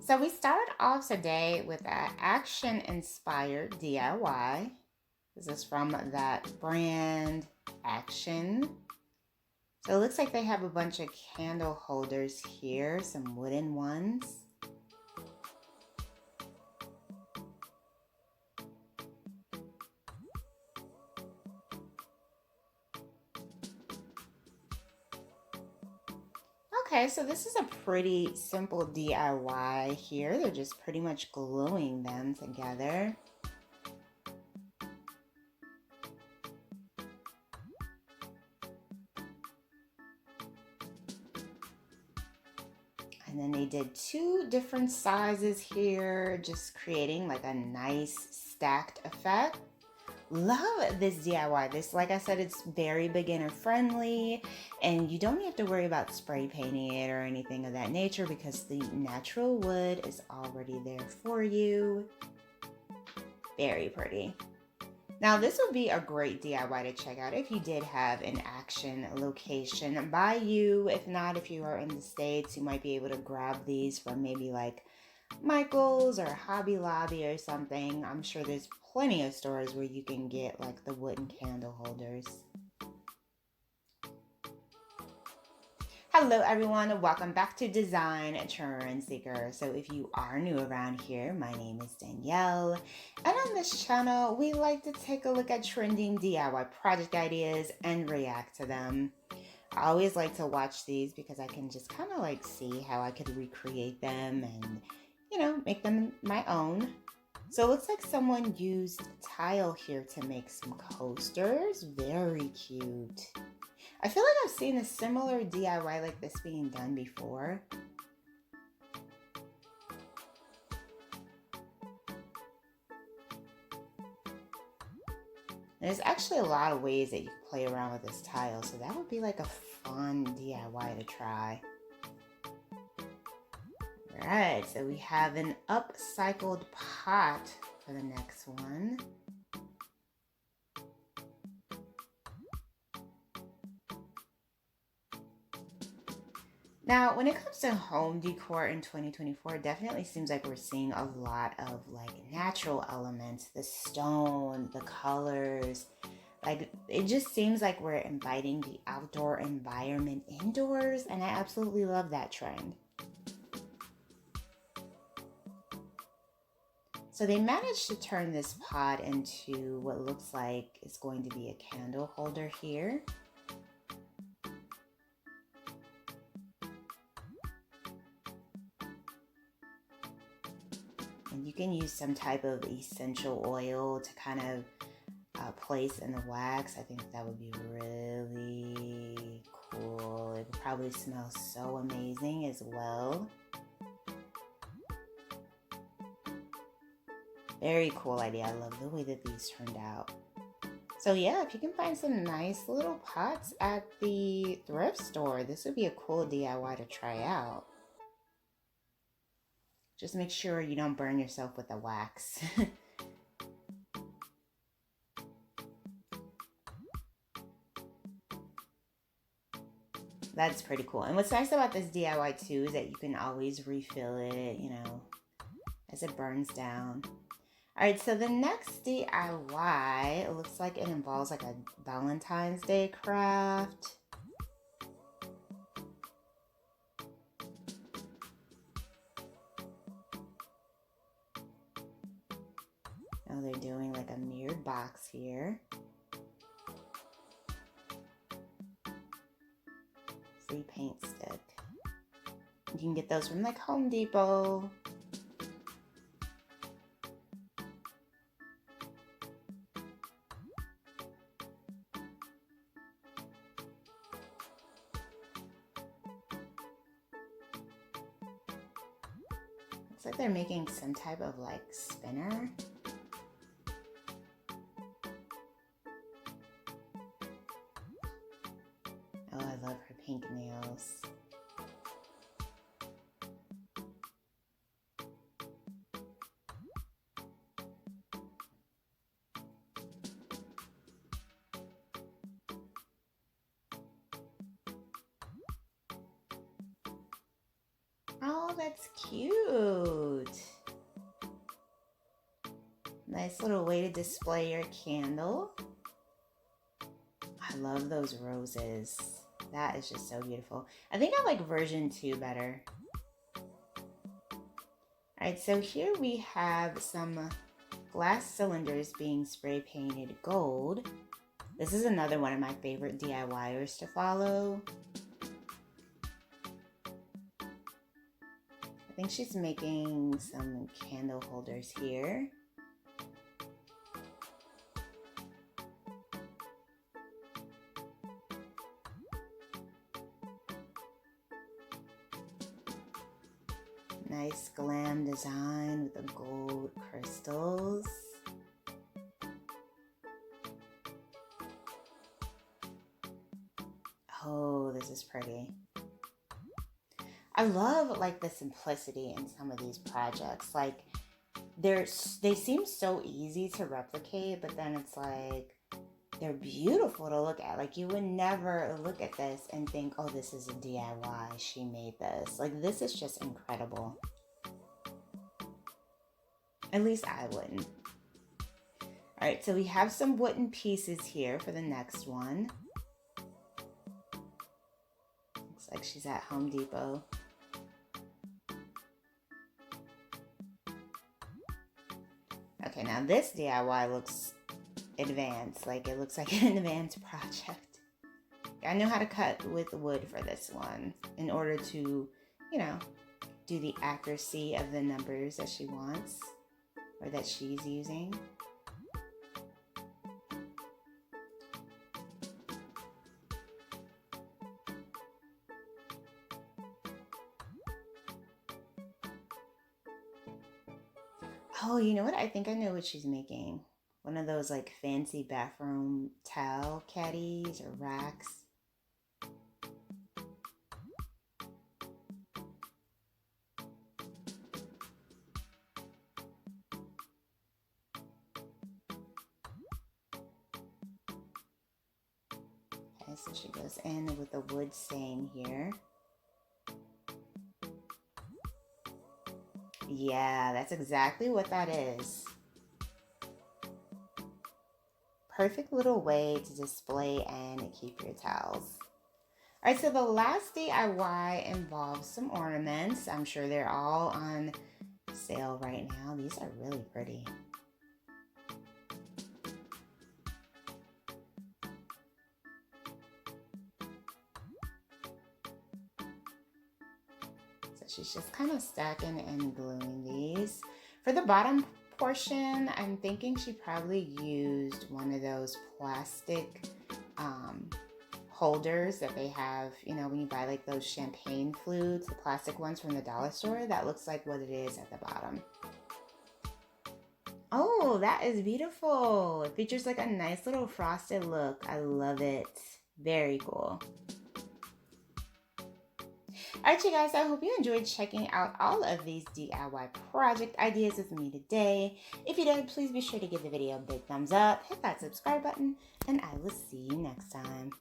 So we started off today with an action-inspired DIY. This is from that brand Action. So it looks like they have a bunch of candle holders here, some wooden ones. Okay, so this is a pretty simple DIY here. They're just pretty much gluing them together. And then they did two different sizes here, just creating like a nice stacked effect. Love this DIY. This, like I said, it's very beginner friendly and you don't have to worry about spray painting it or anything of that nature because the natural wood is already there for you. Very pretty. Now this would be a great DIY to check out if you did have an Action location by you. If not, if you are in the States, you might be able to grab these from maybe like Michael's or Hobby Lobby or something. I'm sure there's plenty of stores where you can get like the wooden candle holders. Hello everyone, welcome back to Design Trend Seeker. So if you are new around here, my name is Danielle, and on this channel we like to take a look at trending DIY project ideas and react to them. I always like to watch these because I can just kind of like see how I could recreate them and, you know, make them my own. So it looks like someone used tile here to make some coasters. Very cute. I feel like I've seen a similar DIY like this being done before. There's actually a lot of ways that you can play around with this tile, so that would be like a fun DIY to try. Alright, so we have an upcycled pot for the next one. Now, when it comes to home decor in 2024, it definitely seems like we're seeing a lot of like natural elements, the stone, the colors. Like it just seems like we're inviting the outdoor environment indoors, and I absolutely love that trend. So they managed to turn this pot into what looks like it's going to be a candle holder here. And you can use some type of essential oil to kind of place in the wax. I think that would be really cool. It would probably smell so amazing as well. Very cool idea. I love the way that these turned out. So yeah, if you can find some nice little pots at the thrift store, this would be a cool DIY to try out. Just make sure you don't burn yourself with the wax. That's pretty cool. And what's nice about this DIY too is that you can always refill it, you know, as it burns down. All right, so the next DIY, it looks like it involves like a Valentines Day craft. Now they're doing like a mirrored box here. Free paint stick. You can get those from like Home Depot. Looks like they're making some type of like spinner. Oh, I love her pink nails. Oh, Oh, that's cute. Nice little way to display your candle. I love those roses. That is just so beautiful. I think I like version 2 better. All right, so here we have some glass cylinders being spray painted gold. This is another one of my favorite DIYers to follow. I think she's making some candle holders here. Nice glam design with the gold crystals. Oh, this is pretty. I love like the simplicity in some of these projects. Like they seem so easy to replicate, but then it's like they're beautiful to look at. Like you would never look at this and think, oh, this is a DIY. She made this. Like this is just incredible. At least I wouldn't. All right, so we have some wooden pieces here for the next one. Looks like she's at Home Depot. Okay, now this DIY looks advanced. Like it looks like an advanced project. I know how to cut with wood for this one in order to, you know, do the accuracy of the numbers that she wants or that she's using. Oh, you know what? I think I know what she's making. One of those like fancy bathroom towel caddies or racks. Okay, so she goes in with a wood stain here. Yeah, that's exactly what that is. Perfect little way to display and keep your towels. All right, so the last DIY involves some ornaments. I'm sure they're all on sale right now. These are really pretty. So she's just kind of stacking and gluing these. For the bottom portion, I'm thinking she probably used one of those plastic holders that they have, you know, when you buy like those champagne flutes, the plastic ones from the dollar store. That looks like what it is at the bottom. Oh, that is beautiful. It features like a nice little frosted look. I love it. Very cool. Alright, you guys, I hope you enjoyed checking out all of these DIY project ideas with me today. If you did, please be sure to give the video a big thumbs up, hit that subscribe button, and I will see you next time.